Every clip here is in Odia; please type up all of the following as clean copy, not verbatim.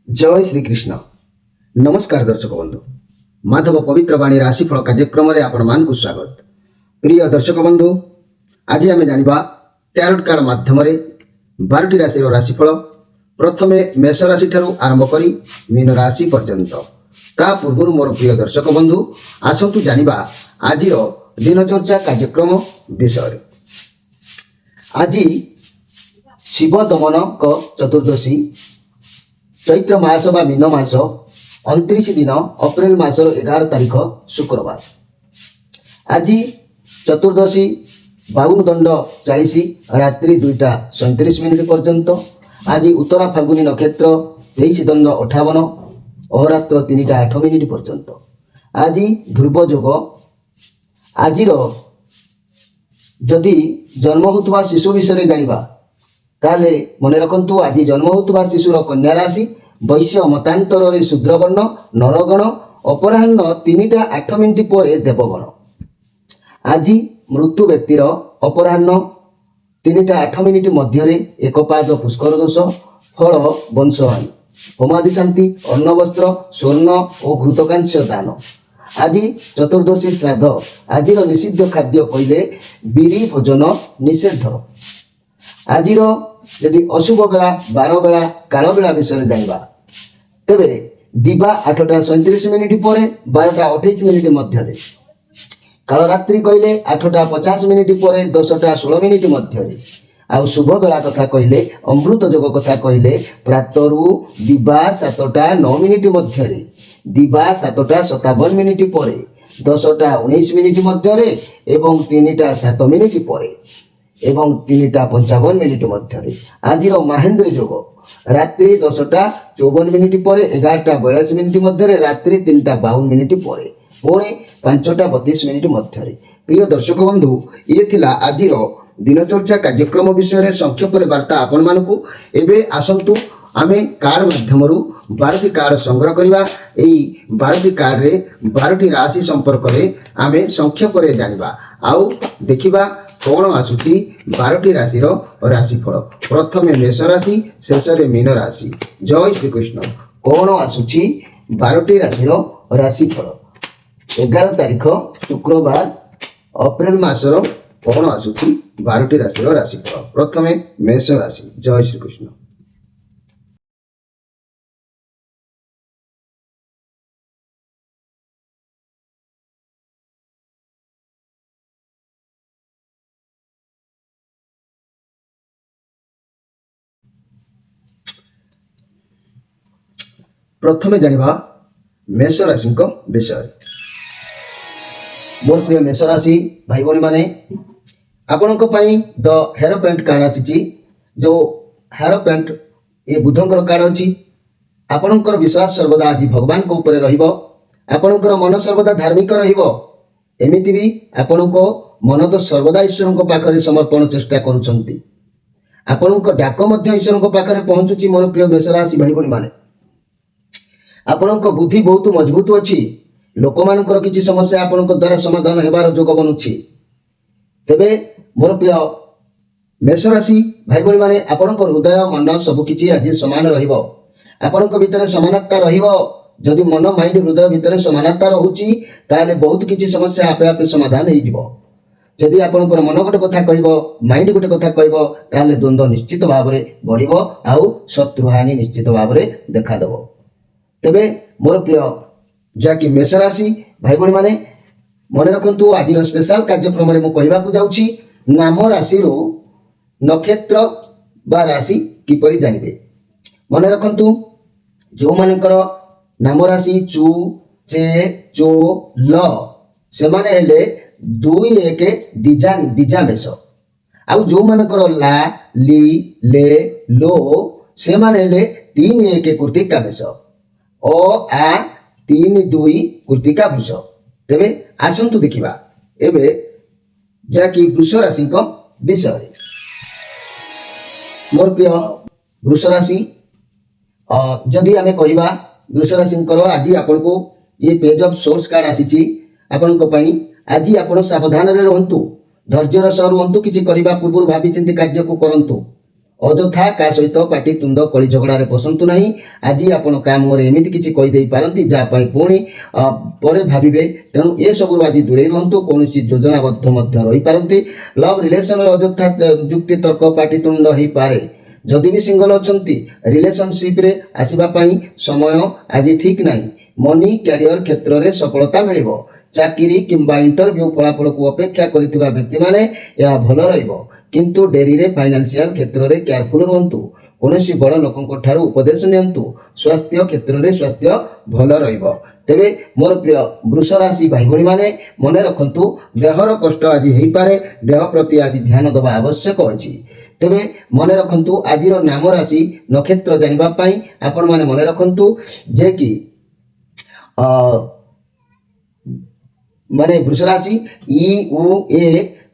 जय श्री कृष्ण। नमस्कार दर्शक बंधु, माधव पवित्र वाणी राशिफल कार्यक्रम आपण मान को स्वागत। प्रिय दर्शक बंधु, आज आम जाना टैरोट कार्ड माध्यम 12टी राशि राशिफल प्रथमे मेष राशि ठारू आरंभ करी मीन राशि पर्यंत। ता पूर्व मोर प्रिय दर्शक बंधु आसतु जानिबा आज दिनचर्चा कार्यक्रम विषय। आज शिव दमन चतुर्दशी चैत्र मास बा मीन मास 29 दिन अप्रैल मासर 11 तारीख शुक्रवार। आज चतुर्दशी बाउन दंड 40 रात्रि 2:37 पर्यंत। आज उत्तरा फाल्गुनी नक्षत्र 23 दंड 58 अहोरात्र 3:08 पर्यंत। आज ध्रुव योग। आज जदि जन्म होता शिशु विषय जानिबा ताले मन रखु। आज जन्म होता शिशुर कन्या राशि वैश्य मतांतर शूद्रवर्ण नरगण अपराह्न 3:08 पर देवगण। आज मृत्यु व्यक्तिर अपराह्न 3:08 मध्य एक पाद पुष्कर दोष। फल वंशहानी। होमादि शांति अन्न वस्त्र स्वर्ण और घृतकांस्य दान। आज चतुर्दशी श्राद्ध। आज निषिद्ध खाद्य कहले बिरी भोजन निषेध। आज यदि अशुभ बेला 12 बेला काल बेला विषय जाना तेरे दिवा 8:37 पर 12:28 मध्य। काल रात्रि कहले 8:50 पर 10:16 मध्य। आउ शुभ बेला कथा कहले अमृत योग कथा कहले प्रातरु दिवा 7:09 मध्य, दिवा 7:57 पर 10:19 मध्य एवं 3:07 पर एवं 3:55 मध्य। आज महेंद्र योग रात्रि 10:54 पर 11:42 मध्य, रात्रि 3:52 पर पुणी 5:32 मध्य। प्रिय दर्शक बंधु, ये थिला आज दिनचर्चा कार्यक्रम विषय संक्षेप वार्ता आपण मानकु। एबे आसंतु आमे कार्ड माध्यम 12टी कार्ड संग्रह करवा। एई 12टी कार्ड रे 12टी राशि संपर्क रे आमे संक्षेप रे जानिबा। आउ देखिबा कौन आसुची 12टी राशि राशिफल। प्रथमे मेष राशि, शेष रे मीन राशि। जय श्री कृष्ण। कौन आसुची 12टी राशि राशिफल 11 तारीख शुक्रवार अप्रैल मासर कौन आसुची 12टी राशि राशिफल। प्रथमे मेष राशि। जय श्री कृष्ण। प्रथमे जानिबा मेष राशि विषय। मोर प्रिय मेष राशि भाई भौणी माने आपणक पई द हेयर पेंट कार्ड आसी। जो हेयर पेंट ये बुधंकर कार्ड अछि। आपणकर विश्वास सर्वदा आज भगवान को ऊपर रहिबो। आपणकर मन सर्वदा धार्मिक रहिबो। एमिति भी आपणको मन तो सर्वदा ईश्वर को पाखरे समर्पण चेष्टा करूछंती। आपणको डाक मध्य ईश्वर को पाखरे पहुंचुची। मोर प्रिय मेष राशि भाई भौणी माने आपणक बुद्धि बहुत मजबूत अच्छी। लोक मानकर किसी समस्या आपणक द्वारा समाधान हेबार जोग बनुछि। तेबे मोर प्रिय मेष राशि भाई भौणी माने आपणक हृदय मन सबकिछि आज समान रहिबो। आपणक भितर समानता रहिबो। जदि मन माइंड हृदय भितर समानता रहुछि ताले बहुत किछि समस्या आपे आपे समाधान हो जिवो। जदि आपणकर मन गोटे कथा कहबो, माइंड गोटे कथा कहबो ताले द्वंद्व निश्चित भाव में बढ़िबो। आउ शत्रुहानि निश्चित भाव में देखा देबो। तेबे मोर प्रिय जाकि मेष राशि भाई भौणी माने मन रखु। आज स्पेशल कार्यक्रम में कहवा जाऊँगी नाम राशि नक्षत्र बा राशि किपरि जानिबे। मन रखु जो मानकर नाम राशि चु चे चो ल से माने हेले 2-1 दिजा मेष। आउ जो मानकर ला ली ले लो से माने हेले 3-1 कृतिका मेष। ओ आ 3-2 कृतिका वृष। तेबे आसंतु देखिबा एबे जाकि वृष राशि विषय। मोर प्रिय वृष राशि जदि आमे कहबा वृष राशि आज आपन को ये पेज ऑफ सोर्स कार्ड आसी। आपन को पई आज आपन सावधान रे रहंतु, धैर्यर सह रहंतु। किछि करबा पूर्व भाबी चिंती कार्य को करंतु। ଅଯଥା କାହା ସହିତ ପାଟି ତୁଣ୍ଡ କଳି ଝଗଡ଼ାରେ ପଶନ୍ତୁ ନାହିଁ। ଆଜି ଆପଣ କାହା ମୁହଁରେ ଏମିତି କିଛି କହିଦେଇପାରନ୍ତି ଯାହା ପାଇଁ ପୁଣି ପରେ ଭାବିବେ। ତେଣୁ ଏସବୁରୁ ଆଜି ଦୂରେଇ ରୁହନ୍ତୁ। କୌଣସି ଯୋଜନାବଦ୍ଧ ମଧ୍ୟ ରହିପାରନ୍ତି। ଲଭ୍ ରିଲେସନରେ ଅଯଥା ଯୁକ୍ତି ତର୍କ ପାଟିତୁଣ୍ଡ ହେଇପାରେ। ଯଦି ବି ସିଙ୍ଗଲ ଅଛନ୍ତି ରିଲେସନସିପ୍ରେ ଆସିବା ପାଇଁ ସମୟ ଆଜି ଠିକ୍ ନାହିଁ। ମନି କ୍ୟାରିୟର କ୍ଷେତ୍ରରେ ସଫଳତା ମିଳିବ। ଚାକିରି କିମ୍ବା ଇଣ୍ଟରଭ୍ୟୁ ଫଳାଫଳକୁ ଅପେକ୍ଷା କରିଥିବା ବ୍ୟକ୍ତିମାନେ ଏହା ଭଲ ରହିବ। କିନ୍ତୁ ଡେରିରେ ଫାଇନାନ୍ସିଆଲ କ୍ଷେତ୍ରରେ କେୟାରଫୁଲ ରୁହନ୍ତୁ। କୌଣସି ବଡ଼ ଲୋକଙ୍କ ଠାରୁ ଉପଦେଶ ନିଅନ୍ତୁ। ସ୍ୱାସ୍ଥ୍ୟ କ୍ଷେତ୍ରରେ ସ୍ୱାସ୍ଥ୍ୟ ଭଲ ରହିବ। ତେବେ ମୋର ପ୍ରିୟ ବୃଷ ରାଶି ଭାଇ ଭଉଣୀମାନେ ମନେ ରଖନ୍ତୁ, ଦେହର କଷ୍ଟ ଆଜି ହେଇପାରେ। ଦେହ ପ୍ରତି ଆଜି ଧ୍ୟାନ ଦେବା ଆବଶ୍ୟକ ଅଛି। ତେବେ ମନେ ରଖନ୍ତୁ, ଆଜିର ନାମ ରାଶି ନକ୍ଷତ୍ର ଜାଣିବା ପାଇଁ ଆପଣମାନେ ମନେ ରଖନ୍ତୁ ଯେ କି ମାନେ ବୃଷ ରାଶି ଇ ଉ ଏ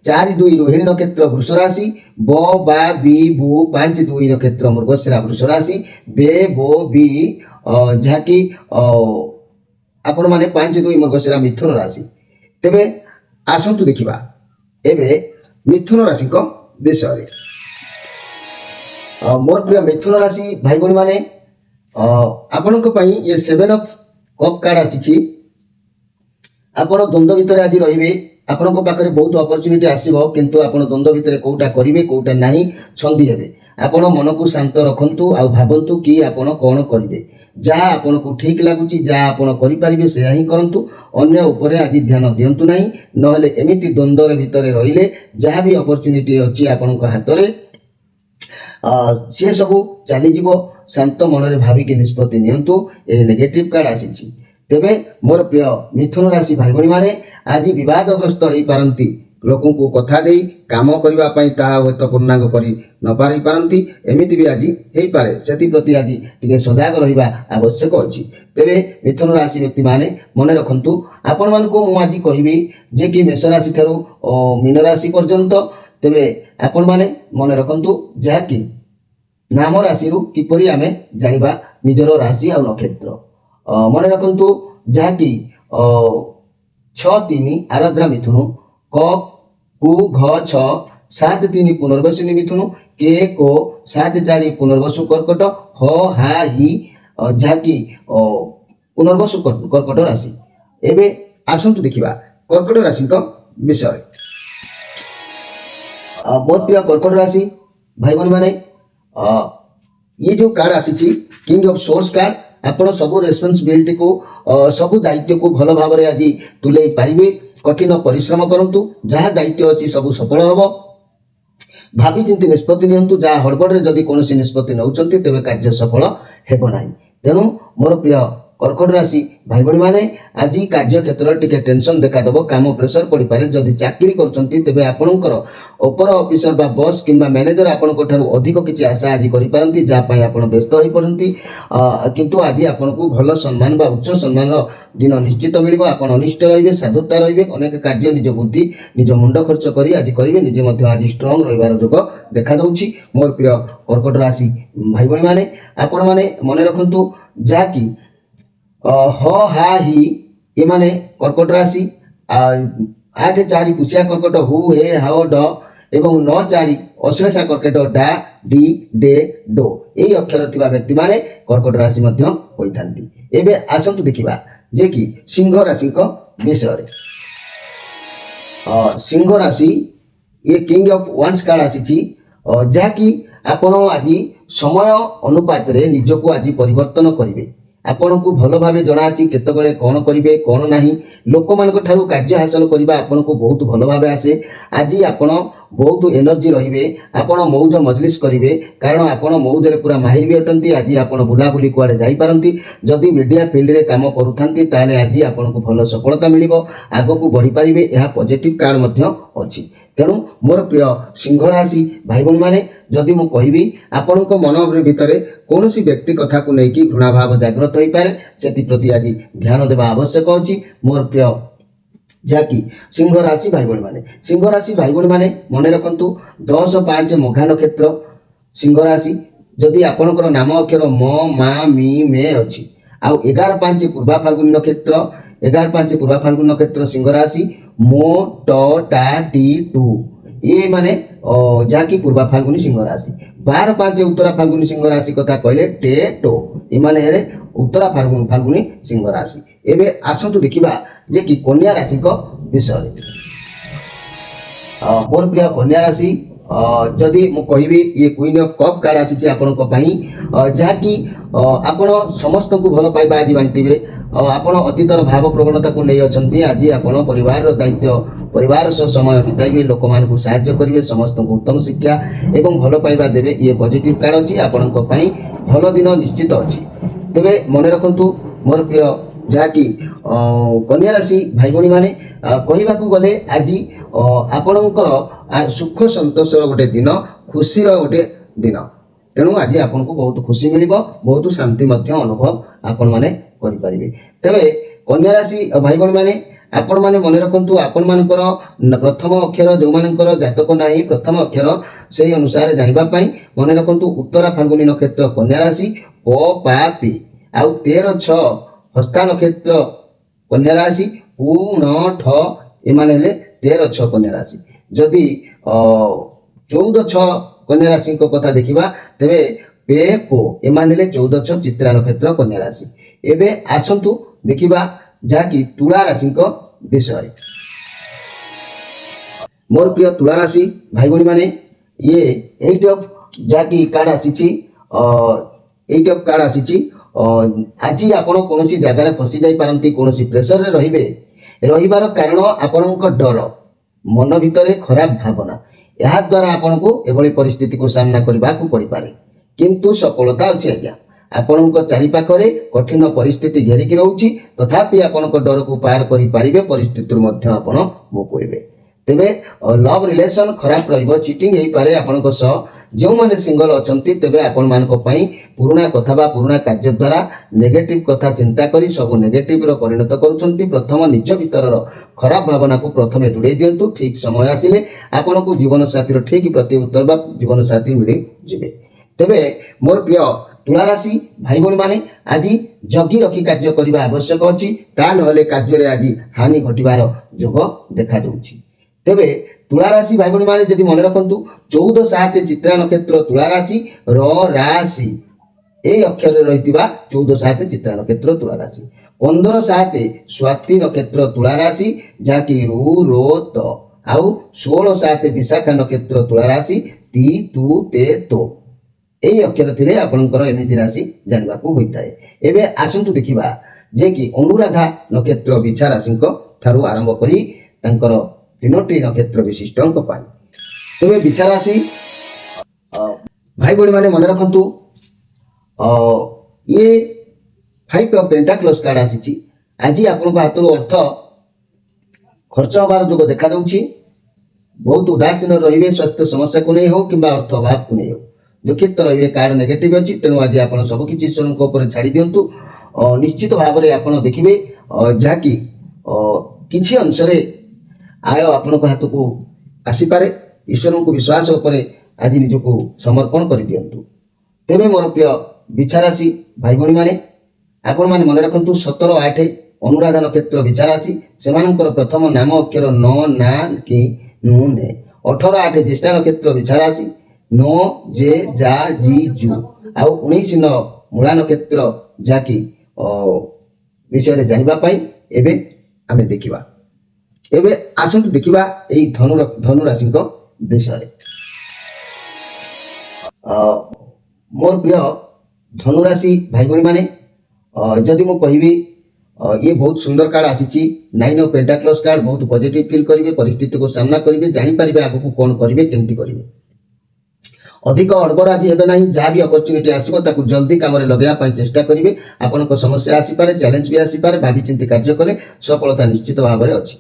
4-2 ରୋହିଣୀ ନକ୍ଷତ୍ର ବୃଷ ରାଶି, ବ ବା ବି ବୁ 5-2 ନକ୍ଷତ୍ର ମୃଗଶିରା ବୃଷ ରାଶି, ବେ ବୋ ବି ଯାହାକି ଆପଣମାନେ 5-2 ମୃଗଶିରା ମିଥୁନ ରାଶି। ତେବେ ଆସନ୍ତୁ ଦେଖିବା ଏବେ ମିଥୁନ ରାଶିଙ୍କ ବିଷୟରେ। ମୋର ପ୍ରିୟ ମିଥୁନ ରାଶି ଭାଇ ଭଉଣୀମାନେ, ଆପଣଙ୍କ ପାଇଁ ଏ 7 ଅଫ୍ କପ୍ କାର୍ଡ଼ ଆସିଛି। ଆପଣ ଦ୍ୱନ୍ଦ୍ୱ ଭିତରେ ଆଜି ରହିବେ। ଆପଣଙ୍କ ପାଖରେ ବହୁତ ଅପରଚ୍ୟୁନିଟି ଆସିବ, କିନ୍ତୁ ଆପଣ ଦ୍ୱନ୍ଦ୍ୱ ଭିତରେ କେଉଁଟା କରିବେ କେଉଁଟା ନାହିଁ ଛନ୍ଦି ହେବେ। ଆପଣ ମନକୁ ଶାନ୍ତ ରଖନ୍ତୁ ଆଉ ଭାବନ୍ତୁ କି ଆପଣ କ'ଣ କରିବେ। ଯାହା ଆପଣଙ୍କୁ ଠିକ୍ ଲାଗୁଛି, ଯାହା ଆପଣ କରିପାରିବେ ସେୟା ହିଁ କରନ୍ତୁ। ଅନ୍ୟ ଉପରେ ଆଜି ଧ୍ୟାନ ଦିଅନ୍ତୁ ନାହିଁ। ନହେଲେ ଏମିତି ଦ୍ୱନ୍ଦ୍ୱର ଭିତରେ ରହିଲେ ଯାହା ବି ଅପରଚ୍ୟୁନିଟି ଅଛି ଆପଣଙ୍କ ହାତରେ ସେ ସବୁ ଚାଲିଯିବ। ଶାନ୍ତ ମନରେ ଭାବିକି ନିଷ୍ପତ୍ତି ନିଅନ୍ତୁ। ଏ ନେଗେଟିଭ୍ କାର୍ଡ଼ ଆସିଛି। ତେବେ ମୋର ପ୍ରିୟ ମିଥୁନ ରାଶି ଭାଇ ଭଉଣୀମାନେ ଆଜି ବିବାଦଗ୍ରସ୍ତ ହେଇପାରନ୍ତି। ଲୋକଙ୍କୁ କଥା ଦେଇ କାମ କରିବା ପାଇଁ ତାହା ହୁଏତ ପୂର୍ଣ୍ଣାଙ୍ଗ କରି ନ ପାରିପାରନ୍ତି। ଏମିତି ବି ଆଜି ହେଇପାରେ। ସେଥିପ୍ରତି ଆଜି ଟିକେ ସଜାଗ ରହିବା ଆବଶ୍ୟକ ଅଛି। ତେବେ ମିଥୁନ ରାଶି ବ୍ୟକ୍ତିମାନେ ମନେ ରଖନ୍ତୁ, ଆପଣମାନଙ୍କୁ ମୁଁ ଆଜି କହିବି ଯେ କି ମେଷ ରାଶି ଠାରୁ ମୀନ ରାଶି ପର୍ଯ୍ୟନ୍ତ। ତେବେ ଆପଣମାନେ ମନେ ରଖନ୍ତୁ ଯାହାକି ନାମ ରାଶିରୁ କିପରି ଆମେ ଜାଣିବା ନିଜର ରାଶି ଆଉ ନକ୍ଷତ୍ର। ମନେ ରଖନ୍ତୁ ଯାହାକି 6-3 ଆରଦ୍ରା ମିଥୁନ, କ କୁ ଘ 6 7-3 ପୁନର୍ବସୁନି ମିଥୁନ, କେ କୋ 7-4 ପୁନର୍ବସୁ କର୍କଟ, ହ ହା ହି ଯାହାକି ପୁନର୍ବସୁ କର୍କଟ ରାଶି। ଏବେ ଆସନ୍ତୁ ଦେଖିବା କର୍କଟ ରାଶିଙ୍କ ବିଷୟରେ। ମୋର ପ୍ରିୟ କର୍କଟ ରାଶି ଭାଇ ଭଉଣୀମାନେ, ये जो कार्ड आसी किंग ऑफ सोर्स कार्ड, ଆପଣ ସବୁ ରେସ୍ପନ୍ସିବିଲିଟିକୁ ସବୁ ଦାୟିତ୍ୱକୁ ଭଲ ଭାବରେ ଆଜି ତୁଲେଇ ପାରିବେ। କଠିନ ପରିଶ୍ରମ କରନ୍ତୁ। ଯାହା ଦାୟିତ୍ୱ ଅଛି ସବୁ ସଫଳ ହେବ। ଭାବିଚିନ୍ତି ନିଷ୍ପତ୍ତି ନିଅନ୍ତୁ। ଯାହା ହଡ଼ବଡ଼ରେ ଯଦି କୌଣସି ନିଷ୍ପତ୍ତି ନେଉଛନ୍ତି ତେବେ କାର୍ଯ୍ୟ ସଫଳ ହେବ ନାହିଁ। ତେଣୁ ମୋର ପ୍ରିୟ କର୍କଟ ରାଶି ଭାଇ ଭଉଣୀମାନେ ଆଜି କାର୍ଯ୍ୟକ୍ଷେତ୍ରରେ ଟିକେ ଟେନସନ୍ ଦେଖାଦେବ। କାମ ପ୍ରେସର ପଡ଼ିପାରେ। ଯଦି ଚାକିରି କରୁଛନ୍ତି ତେବେ ଆପଣଙ୍କର ଉପର ଅଫିସର ବା ବସ୍ କିମ୍ବା ମ୍ୟାନେଜର ଆପଣଙ୍କ ଠାରୁ ଅଧିକ କିଛି ଆଶା ଆଜି କରିପାରନ୍ତି, ଯାହା ପାଇଁ ଆପଣ ବ୍ୟସ୍ତ ହୋଇପଡ଼ନ୍ତି। କିନ୍ତୁ ଆଜି ଆପଣଙ୍କୁ ଭଲ ସମ୍ମାନ ବା ଉଚ୍ଚ ସମ୍ମାନର ଦିନ ନିଶ୍ଚିତ ମିଳିବ। ଆପଣ ଅନିଷ୍ଟ ରହିବେ, ସାଧୁତା ରହିବେ। ଅନେକ କାର୍ଯ୍ୟ ନିଜ ବୁଦ୍ଧି ନିଜ ମୁଣ୍ଡ ଖର୍ଚ୍ଚ କରି ଆଜି କରିବେ। ନିଜେ ମଧ୍ୟ ଆଜି ଷ୍ଟ୍ରଙ୍ଗ ରହିବାର ଯୋଗ ଦେଖାଦେଉଛି। ମୋର ପ୍ରିୟ କର୍କଟ ରାଶି ଭାଇ ଭଉଣୀମାନେ ଆପଣମାନେ ମନେ ରଖନ୍ତୁ ଯାହାକି ହ ହା ହି ଏମାନେ କର୍କଟ ରାଶି, 8-4 ପୁଷିଆ କର୍କଟ, ହୁ ହେ ହାଓ ଡ ଏବଂ 9-4 ଅଶ୍ଳେଷା କର୍କଟ, ଡା ଡି ଡେ ଡୋ। ଏହି ଅକ୍ଷର ଥିବା ବ୍ୟକ୍ତିମାନେ କର୍କଟ ରାଶି ମଧ୍ୟ ହୋଇଥାନ୍ତି। ଏବେ ଆସନ୍ତୁ ଦେଖିବା ଯେ କି ସିଂହ ରାଶିଙ୍କ ବିଷୟରେ। ସିଂହ ରାଶି ଏ କିଙ୍ଗ ଅଫ୍ ୱାନ୍ସ କାର୍ଡ଼ ଆସିଛି, ଯାହାକି ଆପଣ ଆଜି ସମୟ ଅନୁପାତରେ ନିଜକୁ ଆଜି ପରିବର୍ତ୍ତନ କରିବେ। ଆପଣଙ୍କୁ ଭଲ ଭାବେ ଜଣାଅଛି କେତେବେଳେ କ'ଣ କରିବେ କ'ଣ ନାହିଁ। ଲୋକମାନଙ୍କ ଠାରୁ କାର୍ଯ୍ୟ ହାସଲ କରିବା ଆପଣଙ୍କୁ ବହୁତ ଭଲ ଭାବେ ଆସେ। ଆଜି ଆପଣ ବହୁତ ଏନର୍ଜି ରହିବେ। ଆପଣ ମୌଜ ମଜଲିସ୍ କରିବେ, କାରଣ ଆପଣ ମୌଜରେ ପୁରା ମାହିର ବି ଅଟନ୍ତି। ଆଜି ଆପଣ ବୁଲାବୁଲି କୁଆଡ଼େ ଯାଇପାରନ୍ତି। ଯଦି ମିଡ଼ିଆ ଫିଲ୍ଡରେ କାମ କରୁଥାନ୍ତି ତାହେଲେ ଆଜି ଆପଣଙ୍କୁ ଭଲ ସଫଳତା ମିଳିବ। ଆଗକୁ ବଢ଼ିପାରିବେ। ଏହା ପଜିଟିଭ୍ କାର୍ଡ଼ ମଧ୍ୟ ଅଛି। ତେଣୁ ମୋର ପ୍ରିୟ ସିଂହ ରାଶି ଭାଇ ଭଉଣୀମାନେ ଯଦି ମୁଁ କହିବି ଆପଣଙ୍କ ମନ ଭିତରେ କୌଣସି ବ୍ୟକ୍ତି କଥାକୁ ନେଇକି ଘୃଣାଭାବ ଜାଗ୍ରତ ହୋଇପାରେ। ସେଥିପ୍ରତି ଆଜି ଧ୍ୟାନ ଦେବା ଆବଶ୍ୟକ ଅଛି। ମୋର ପ୍ରିୟ ଯାହାକି ସିଂହ ରାଶି ଭାଇ ଭଉଣୀମାନେ, ସିଂହ ରାଶି ଭାଇ ଭଉଣୀମାନେ ମନେ ରଖନ୍ତୁ 10-5 ମଘା ନକ୍ଷତ୍ର ସିଂହ ରାଶି। ଯଦି ଆପଣଙ୍କର ନାମ ଅକ୍ଷର ମ ମା ମି ମେ ଅଛି, ଆଉ 11-5 ପୂର୍ବା ଫାଲ୍ଗୁନୀ ନକ୍ଷତ୍ର, 11-5 ପୂର୍ବା ଫାଲ୍ଗୁନୀ ନକ୍ଷତ୍ର ସିଂହ ରାଶି, ମୋ ଟ ଟା ଟି ଟୁ ये माने जहाँकि पूर्वा फाल्गुनी सिंह राशि 12/5 उत्तरा फाल्गुनी सिंह राशि कथा कहले टे टो इमाने हेरे उत्तरा फाल्गुनी सिंह राशि। एबे आसंतु देखिबा जे कि कन्या राशि को विषय मोर प्रिय कन्या राशि जदि मु कहबी ये क्वीन ऑफ कप कार्ड आसी आपन जहाँकि आपण समस्त को भल पाइबा आज बांटिबे आपण अतीतर भाव प्रवणता को नहीं अछंती आज आपण परिवार दायित्व परिवार सह समय बिताइबे लोक मान को सहायता करिवे समस्त को उत्तम शिक्षा एवं भल पाइबा देबे ये पॉजिटिव कार्ड अछि आपण भल दिन निश्चित अछि। तेबे मन रखंतु मोर प्रिय जहाँकि कन्या राशि भाई भौणी माने कहवाकू गले आज आपणकर सुख संतोषर गोटे दिन खुशीर गोटे दिन तेणु आज आपन को बहुत खुशी मिल बहुत शांति अनुभव आपण मैंने करें। तेरे कन्या राशि भाई भौणी माने आपण मैंने मन रखु आपण मानकर प्रथम अक्षर जो मानकर जातक ना प्रथम अक्षर से अनुसार जानापी मन रखु उत्तरा फाल्गुनी नक्षत्र कन्या राशि प पा पी आउ 13/6 हस्ता नक्षत्र कन्या राशि पू न ठ एमाने 13/6 कन्या राशि जदि 14/6 कन्या राशि कथा देखा तेरे पे पो एमाने 14/6 चित्रा नक्षत्र कन्या राशि। एबे आसंतु देखिबा जहाँकि तुला राशि विषय मोर प्रिय तुला राशि भाई भौणी माने ये 8 ऑफ जहाँकि कार्ड आसी 8 ऑफ कार्ड आसी आज आपण कौन जगार फसी जाई पारंती कौन प्रेसर रे रहिबे रहिबार कारण आपणक डर मन भितर खराब भावना यह द्वारा आपण को एभली परिस्थिति को सामना करबा को पड़ी पारे किंतु सफलता अछि आज्ञा आपणक चारि पाखरे कठिन परिस्थिति घेरिकी रहउछि तथापि आपणक डर को पार करि पारिबे परिस्थिति मध्य आपण मुकुइबे। तेबे लव रिलेशन खराब रहिबो चीटिंग हेई पारे आपणक सह जो माने सिंगल अछंती तेबे आपण मानक पई पुराना कथा बा पुराना कार्य द्वारा नेगेटिव कथा चिंता करी सब नेगेटिव रो परिणत करूछंती प्रथम निज भीतर खराब भावना को प्रथमे दूरे दियंतु ठीक समय आसिले आपण को जीवन साथी रो ठीक प्रति उत्तर बा जीवन साथी मिली जिवे। तेबे मोर प्रिय तुला राशि भाई भौणी माने आज जगी रखी कार्य करबा आवश्यक अछि ता नहले कार्य रे आज हानि घटिबार जोग देखा दउछि। तेबे तुला राशि भाई भौणी माने जदि मन रखंतु 14/7 चित्रा नक्षत्र तुला राशि र राशि ए अक्षर रहितिबा 14/7 चित्रा नक्षत्र तुला राशि 15/7 स्वाति नक्षत्र तुला राशि जाकी रु रो त आउ 16/7 विशाखा नक्षत्र तुला राशि ती तु ते तो एई अक्षर थिले आपनकर एमिति राशि जानबा को होइताय। एबे आसंतु देखिबा जे कि अनुराधा नक्षत्र बिछा राशि को ठारू आरंभ करी तांकर 3टी नक्षत्र विशिष्टंक पाई। तेबे बिछा राशि भाई भौणी माने मन रखंतु ये 5 ऑफ पेंटाक्लस कार्ड आसी आज आपन हाथ अर्थ खर्च हबार जोग देखा दउछि बहुत उदासीन रहिबे स्वास्थ्य समस्या को नहीं हो किंबा अर्थ अभाव को नहीं हो दुखित रहिबे कार्ड नेगेटिव अछि तेणु आज आपन सब किछि ईश्वर को ऊपर छाड़ी दियंतु निश्चित भाव रे आपन देखिबे जाकी किछि अंश रे आय आपन को हाथ को आसी पारे ईश्वर को विश्वास ऊपर आज निजको समर्पण कर दियंतु। तेबे मोर प्रिय बिछा राशि भाई भौणी माने आपण माने मन रखंतु 17/8 अनुराधा नक्षत्र बिछा राशि सेमानकर प्रथम नाम अक्षर न ना कि नु ने 18/8 ज्येष्ठा नक्षत्र बिछा राशि नो जे जा जी जू आउ 19 न मूला नक्षत्र जाकी विषय रे जानिबा पाई एबे आमे देखिबा। एबे आसंतु देखिबा एई धनु राशि को विषय मोर प्रिय धनु राशि भाई भौणी माने जदि मु कहबी ये बहुत सुंदर कार्ड आसी 9 ऑफ पेंटाक्लस कार्ड बहुत पॉजिटिव फील करिवे परिस्थिति को सामना करिवे जानि परिबे आगु कोन करिवे केमति करिवे अधिक हड़बड़ आज हेबे नाही जहाँ भी अपॉर्चुनिटी आसीबो ताकू जल्दी काम रे लगेया पई चेष्टा करिवे आपन को समस्या आसी पारे चैलेंज भी आसी पारे भाभी चिंती कार्य कले सफलता निश्चित भाव में अछि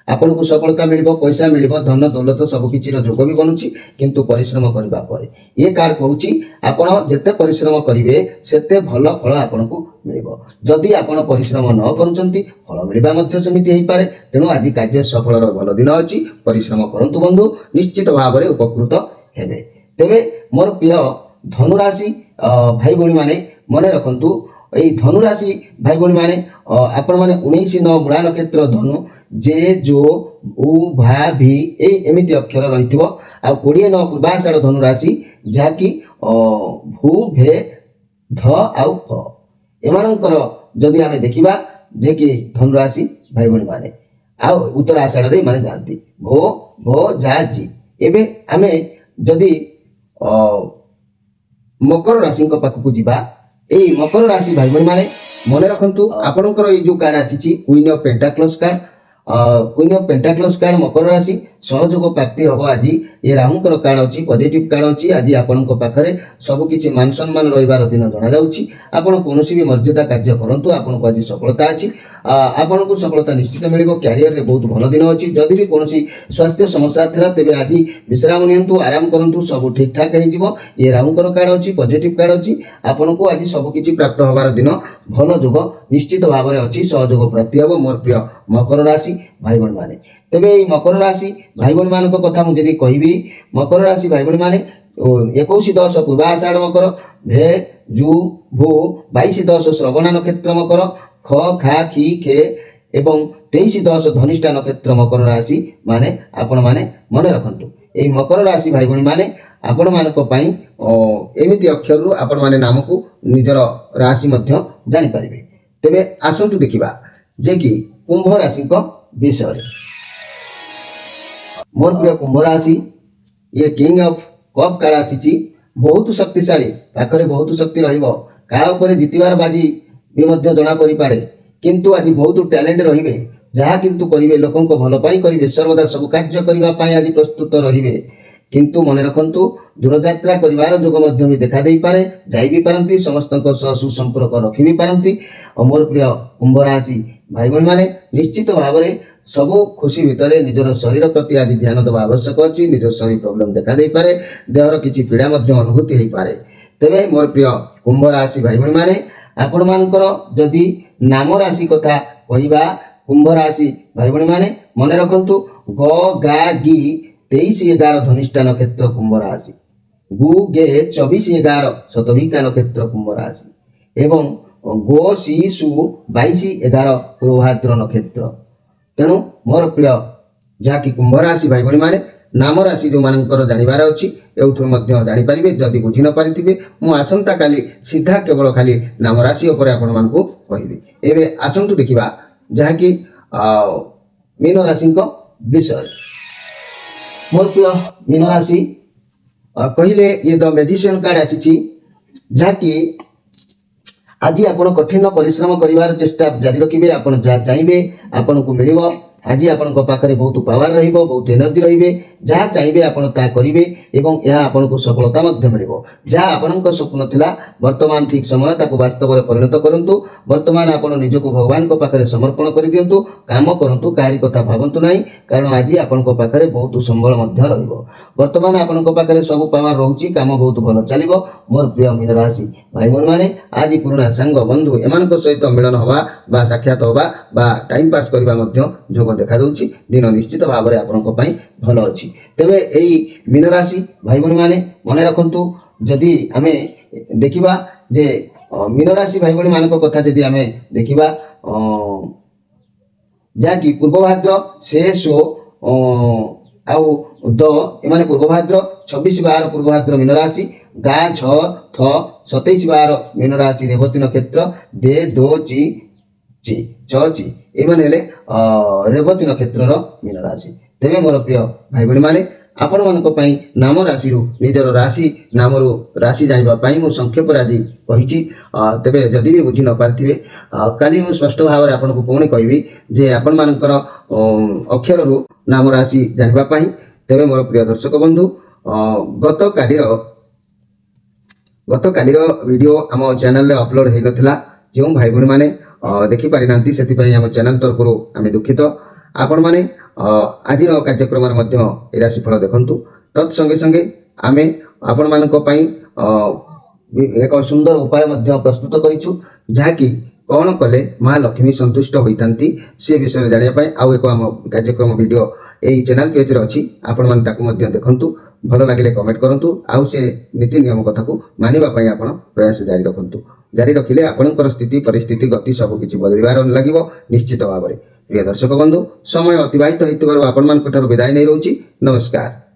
आपन को सफलता मिलिबो पैसा मिलिबो धन दौलत सब किछि रो जोग भी बनुछि किंतु परिश्रम करबा परे ये कार्ड कहूछि आपन जते परिश्रम करिवे सेते भलो फल आपन को मिलिबो जदि आपन परिश्रम न करूचंती फल मिलिबा मध्ये समिति हेई पारे तेनु आज कार्य सफल रो भलो दिन अछि परिश्रम करंतु बंधु निश्चित भाव में उपकृत हेबे। तेबे मोर प्रिय धनु राशि भाई भौणी माने मन रखंतु এই ଧନୁ ରାଶି ଭାଇ ଭଉଣୀମାନେ ଆପଣମାନେ 19 ମୂଳା ନକ୍ଷତ୍ର ଧନୁ ଯେ ଜୋ ଉ ଭା ଭି ଏଇ ଏମିତି ଅକ୍ଷର ରହିଥିବ। ଆଉ 20 ପୂର୍ବାଷାଢ଼ ଧନୁ ରାଶି ଯାହାକି ଭୁ ଭେ ଧ ଆଉ ଫ ଏମାନଙ୍କର ଯଦି ଆମେ ଦେଖିବା ଯେ କି ଧନୁ ରାଶି ଭାଇ ଭଉଣୀମାନେ ଆଉ ଉତ୍ତର ଆଷାଢ଼ରେ ଏମାନେ ଯାଆନ୍ତି ଭୋ ଭୋ ଯା ଜି। ଏବେ ଆମେ ଯଦି ମକର ରାଶିଙ୍କ ପାଖକୁ ଯିବା এই মকর রাশি ভাই ভଉଣୀ ମାନେ মনে ରଖନ୍ତୁ ଆପଣଙ୍କର এই ଯୋଉ କାର୍ଡ ଆସିଛି queen of pentacles card queen of pentacles card ମକର ରାଶି ସହଯୋଗ ପ୍ରାପ୍ତି ହେବ ଆଜି। ଏ ରାହୁଙ୍କର କାର୍ଡ ଅଛି ପଜିଟିଭ କାର୍ଡ ଅଛି। ଆଜି ଆପଣଙ୍କ ପାଖରେ ସବୁ କିଛି ମାନ ସମ୍ମାନ ରହିବାର ଦିନ ଜଣାଯାଉଛି। ଆପଣ କୌଣସି ବି ମର୍ଯ୍ୟାଦା କାର୍ଯ୍ୟ କରନ୍ତୁ ଆପଣଙ୍କୁ ଆଜି ସଫଳତା ଅଛି। ଆପଣଙ୍କୁ ସଫଳତା ନିଶ୍ଚିତ ମିଳିବ। କ୍ୟାରିୟରରେ ବହୁତ ଭଲ ଦିନ ଅଛି। ଯଦି ବି କୌଣସି ସ୍ୱାସ୍ଥ୍ୟ ସମସ୍ୟା ଥିଲା ତେବେ ଆଜି ବିଶ୍ରାମ ନିଅନ୍ତୁ ଆରାମ କରନ୍ତୁ ସବୁ ଠିକ୍ ଠାକ୍ ହେଇଯିବ। ଏ ରାହୁଙ୍କର କାର୍ଡ ଅଛି ପଜିଟିଭ କାର୍ଡ ଅଛି। ଆପଣଙ୍କୁ ଆଜି ସବୁ କିଛି ପ୍ରାପ୍ତ ହେବାର ଦିନ ଭଲ ଯୋଗ ନିଶ୍ଚିତ ଭାବରେ ଅଛି। ସହଯୋଗ ପ୍ରାପ୍ତି ହେବ ମୋର ପ୍ରିୟ ମକର ରାଶି ଭାଇ ଭଉଣୀ ମାନେ। ତେବେ এই ମକର ରାଶି ଭାଇ ଭଉଣୀ ମାନଙ୍କ କଥା ମୁଁ ଯଦି କହିବି ମକର ରାଶି ଭାଇ ଭଉଣୀ ମାନେ 21-10 ପୂର୍ବାଷାଢ଼ ମକର ଭେ ଜୁ ଭୁ 22-10 ଶ୍ରବଣ ନକ୍ଷତ୍ର ମକର ଖ ଖା ଖି ଖେ ଏବଂ 23-10 ଧନିଷ୍ଠା ନକ୍ଷତ୍ର ମକର ରାଶି ମାନେ ଆପଣମାନେ ମନେ ରଖନ୍ତୁ। এই ମକର ରାଶି ଭାଇ ଭଉଣୀ ମାନେ ଆପଣମାନଙ୍କ ପାଇଁ ଏମିତି ଅକ୍ଷରରୁ ଆପଣମାନେ ନାମକୁ ନିଜର ରାଶି ମଧ୍ୟ ଜାଣିପାରିବେ। ତେବେ ଆସନ୍ତୁ ଦେଖିବା ଯେ କି କୁମ୍ଭ ରାଶିଙ୍କ ବିଷୟରେ। ମୋର ପ୍ରିୟ କୁମ୍ଭ ରାଶି ଇଏ କିଙ୍ଗ ଅଫ କପ୍ କାର୍ଡ ଆସିଛି। ବହୁତ ଶକ୍ତିଶାଳୀ ପାଖରେ ବହୁତ ଶକ୍ତି ରହିବ। କାହା ଉପରେ ଜିତିବାର ବାଜି ବି ମଧ୍ୟ ଜଣା ପଡ଼ିପାରେ କିନ୍ତୁ ଆଜି ବହୁତ ଟ୍ୟାଲେଣ୍ଟ ରହିବେ। ଯାହା କିନ୍ତୁ କରିବେ ଲୋକଙ୍କ ଭଲ ପାଇଁ କରିବେ। ସର୍ବଦା ସବୁ କାର୍ଯ୍ୟ କରିବା ପାଇଁ ଆଜି ପ୍ରସ୍ତୁତ ରହିବେ। କିନ୍ତୁ ମନେ ରଖନ୍ତୁ ଦୂରଯାତ୍ରା କରିବାର ଯୋଗ ମଧ୍ୟ ବି ଦେଖା ଦେଇପାରେ। ଯାଇ ବି ପାରନ୍ତି ସମସ୍ତଙ୍କ ସହ ସୁସମ୍ପର୍କ ରଖି ବି ପାରନ୍ତି। ମୋର ପ୍ରିୟ କୁମ୍ଭ ରାଶି ଭାଇ ଭଉଣୀ ମାନେ ନିଶ୍ଚିତ ଭାବରେ ସବୁ ଖୁସି ଭିତରେ ନିଜର ଶରୀର ପ୍ରତି ଆଜି ଧ୍ୟାନ ଦେବା ଆବଶ୍ୟକ ଅଛି। ନିଜ ଶରୀର ପ୍ରୋବ୍ଲେମ୍ ଦେଖା ଦେଇପାରେ। ଦେହର କିଛି ପୀଡ଼ା ମଧ୍ୟ ଅନୁଭୂତି ହେଇପାରେ। ତେବେ ମୋର ପ୍ରିୟ କୁମ୍ଭ ରାଶି ଭାଇ ଭଉଣୀ ମାନେ ଆପଣମାନଙ୍କର ଯଦି ନାମ ରାଶି କଥା କହିବା କୁମ୍ଭ ରାଶି ଭାଇ ଭଉଣୀ ମାନେ ମନେ ରଖନ୍ତୁ ଗ ଗା ଗି 23-11 ଧନିଷ୍ଠା ନକ୍ଷତ୍ର କୁମ୍ଭ ରାଶି ଗୁ গে 24-11 ଶତଭିକା ନକ୍ଷତ୍ର କୁମ୍ଭ ରାଶି ଏବଂ ଗୋ ସି ସୁ 22-11 ପୂର୍ବଭାଦ୍ର ନକ୍ଷତ୍ର। ତେଣୁ ମୋର ପ୍ରିୟ ଯାହାକି କୁମ୍ଭ ରାଶି ଭାଇ ଭଉଣୀ ମାନେ ନାମ ରାଶି ଯେଉଁମାନଙ୍କର ଜାଣିବାର ଅଛି ଏଉଥିରୁ ମଧ୍ୟ ଜାଣିପାରିବେ। ଯଦି ବୁଝି ନ ପାରିଥିବେ ମୁଁ ଆସନ୍ତାକାଲି ସିଧା କେବଳ ଖାଲି ନାମ ରାଶି ଉପରେ ଆପଣମାନଙ୍କୁ କହିବି। ଏବେ ଆସନ୍ତୁ ଦେଖିବା ଯାହାକି ମୀନ ରାଶିଙ୍କ ବିଷୟରେ। ମୋର ପ୍ରିୟ ମୀନ ରାଶି କହିଲେ ଇଏ ଦ ମ୍ୟାଜିସିଆନ କାର୍ଡ ଆସିଛି ଯାହାକି ଆଜି ଆପଣ କଠିନ ପରିଶ୍ରମ କରିବାର ଚେଷ୍ଟା ଜାରି ରଖିବେ। ଆପଣ ଯାହା ଚାହିଁବେ ଆପଣଙ୍କୁ ମିଳିବ। ଆଜି ଆପଣଙ୍କ ପାଖରେ ବହୁତ ପାୱାର ରହିବ ବହୁତ ଏନର୍ଜି ରହିବେ। ଯାହା ଚାହିଁବେ ଆପଣ ତାହା କରିବେ ଏବଂ ଏହା ଆପଣଙ୍କୁ ସଫଳତା ମଧ୍ୟ ମିଳିବ। ଯାହା ଆପଣଙ୍କ ସ୍ୱପ୍ନ ଥିଲା ବର୍ତ୍ତମାନ ଠିକ୍ ସମୟ ତାକୁ ବାସ୍ତବରେ ପରିଣତ କରନ୍ତୁ। ବର୍ତ୍ତମାନ ଆପଣ ନିଜକୁ ଭଗବାନଙ୍କ ପାଖରେ ସମର୍ପଣ କରିଦିଅନ୍ତୁ। କାମ କରନ୍ତୁ କାହାରି କଥା ଭାବନ୍ତୁ ନାହିଁ କାରଣ ଆଜି ଆପଣଙ୍କ ପାଖରେ ବହୁତ ସମ୍ବଳ ମଧ୍ୟ ରହିବ। ବର୍ତ୍ତମାନ ଆପଣଙ୍କ ପାଖରେ ସବୁ ପାୱାର ରହୁଛି। କାମ ବହୁତ ଭଲ ଚାଲିବ। ମୋର ପ୍ରିୟ ମୀନ ରାଶି ଭାଇ ଭଉଣୀ ମାନେ ଆଜି ପୁରୁଣା ସାଙ୍ଗ ବନ୍ଧୁ ଏମାନଙ୍କ ସହିତ ମିଳନ ହେବା ବା ସାକ୍ଷାତ ହେବା ବା ଟାଇମ୍ ପାସ୍ କରିବା ମଧ୍ୟ ଯୋଗ ଦେଖାଯାଉଛି। ଦିନ ନିଶ୍ଚିତ ଭାବରେ ଆପଣଙ୍କ ପାଇଁ ଭଲ ଅଛି। ତେବେ ଏଇ ମୀନ ରାଶି ଭାଇ ଭଉଣୀ ମାନେ ମନେ ରଖନ୍ତୁ ଯଦି ଆମେ ଦେଖିବା ଯେ ମୀନ ରାଶି ଭାଇ ଭଉଣୀ ମାନଙ୍କ କଥା ଯଦି ଆମେ ଦେଖିବା ଯାହାକି ପୂର୍ବଭାଦ୍ର ଶେଷ ଆଉ ଦ ଏମାନେ ପୂର୍ବଭାଦ୍ର 26-12 ପୂର୍ବଭାଦ୍ର ମୀନ ରାଶି ଗା ଝ ଥ 27-12 ମୀନ ରାଶି ରେବତୀ ନକ୍ଷତ୍ର ଦେ ଦୋ ଚି ଚି ଚ ଚି ଏମାନେ ହେଲେ ରେବତୀ ନକ୍ଷତ୍ରର ମୀନ ରାଶି। ତେବେ ମୋର ପ୍ରିୟ ଭାଇ ଭଉଣୀ ମାନେ ଆପଣମାନଙ୍କ ପାଇଁ ନାମ ରାଶିରୁ ନିଜର ରାଶି ନାମରୁ ରାଶି ଜାଣିବା ପାଇଁ ମୁଁ ସଂକ୍ଷେପରେ ଆଜି କହିଛି। ତେବେ ଯଦି ବି ବୁଝି ନ ପାରିଥିବେ କାଲି ମୁଁ ସ୍ପଷ୍ଟ ଭାବରେ ଆପଣଙ୍କୁ ପୁଣି କହିବି ଯେ ଆପଣମାନଙ୍କର ଅକ୍ଷରରୁ ନାମ ରାଶି ଜାଣିବା ପାଇଁ। ତେବେ ମୋର ପ୍ରିୟ ଦର୍ଶକ ବନ୍ଧୁ ଗତକାଲିର ଭିଡ଼ିଓ ଆମ ଚ୍ୟାନେଲରେ ଅପଲୋଡ଼ ହୋଇନଥିଲା। ଯେଉଁ ଭାଇ ଭଉଣୀମାନେ ଦେଖିପାରିନାହାନ୍ତି ସେଥିପାଇଁ ଆମ ଚ୍ୟାନେଲ ତରଫରୁ ଆମେ ଦୁଃଖିତ। ଆପଣମାନେ ଆଜିର କାର୍ଯ୍ୟକ୍ରମରେ ମଧ୍ୟ ଏ ରାଶିଫଳ ଦେଖନ୍ତୁ। ତତ୍ ସଙ୍ଗେ ସଙ୍ଗେ ଆମେ ଆପଣମାନଙ୍କ ପାଇଁ ଏକ ସୁନ୍ଦର ଉପାୟ ମଧ୍ୟ ପ୍ରସ୍ତୁତ କରିଛୁ ଯାହାକି କ'ଣ କଲେ ମା ଲକ୍ଷ୍ମୀ ସନ୍ତୁଷ୍ଟ ହୋଇଥାନ୍ତି ସେ ବିଷୟରେ ଜାଣିବା ପାଇଁ ଆଉ ଏକ ଆମ କାର୍ଯ୍ୟକ୍ରମ ଭିଡ଼ିଓ ଏଇ ଚ୍ୟାନେଲ ପେଜରେ ଅଛି। ଆପଣମାନେ ତାକୁ ମଧ୍ୟ ଦେଖନ୍ତୁ। ଭଲ ଲାଗିଲେ କମେଣ୍ଟ କରନ୍ତୁ। ଆଉ ସେ ନୀତି ନିୟମ କଥାକୁ ମାନିବା ପାଇଁ ଆପଣ ପ୍ରୟାସ ଜାରି ରଖନ୍ତୁ। ଜାରି ରଖିଲେ ଆପଣଙ୍କର ସ୍ଥିତି ପରିସ୍ଥିତି ଗତି ସବୁକିଛି ବଦଳିବାର ଲାଗିବ ନିଶ୍ଚିତ ଭାବରେ। ପ୍ରିୟ ଦର୍ଶକ ବନ୍ଧୁ, ସମୟ ଅତିବାହିତ ହୋଇଥିବାରୁ ଆପଣମାନଙ୍କ ଠାରୁ ବିଦାୟ ନେଇ ରହୁଛି। ନମସ୍କାର।